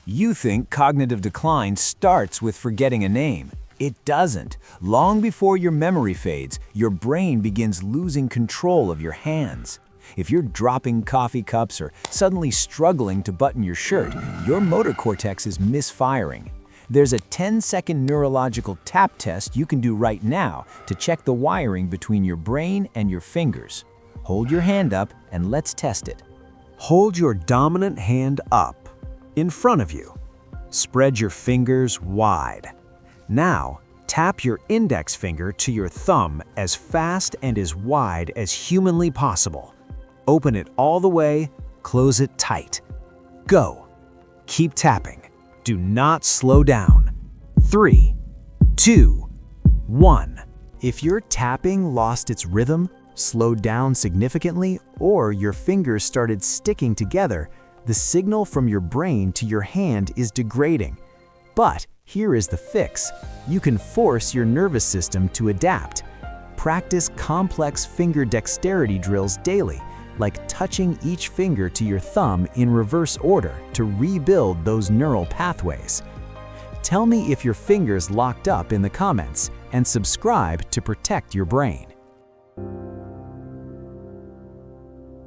You think cognitive decline starts with forgetting a name. It doesn't. Long before your memory fades, your brain begins losing control of your hands. If you're dropping coffee cups or suddenly struggling to button your shirt, your motor cortex is misfiring. There's a 10-second neurological tap test you can do right now to check the wiring between your brain and your fingers. Hold your hand up and let's test it. Hold your dominant hand up, in front of you. Spread your fingers wide. Now, tap your index finger to your thumb as fast and as wide as humanly possible. Open it all the way, close it tight. Go. Keep tapping. Do not slow down. 3, 2, 1. If your tapping lost its rhythm, slowed down significantly, or your fingers started sticking together, the signal from your brain to your hand is degrading. But here is the fix. You can force your nervous system to adapt. Practice complex finger dexterity drills daily, like touching each finger to your thumb in reverse order to rebuild those neural pathways. Tell me if your fingers locked up in the comments and subscribe to protect your brain.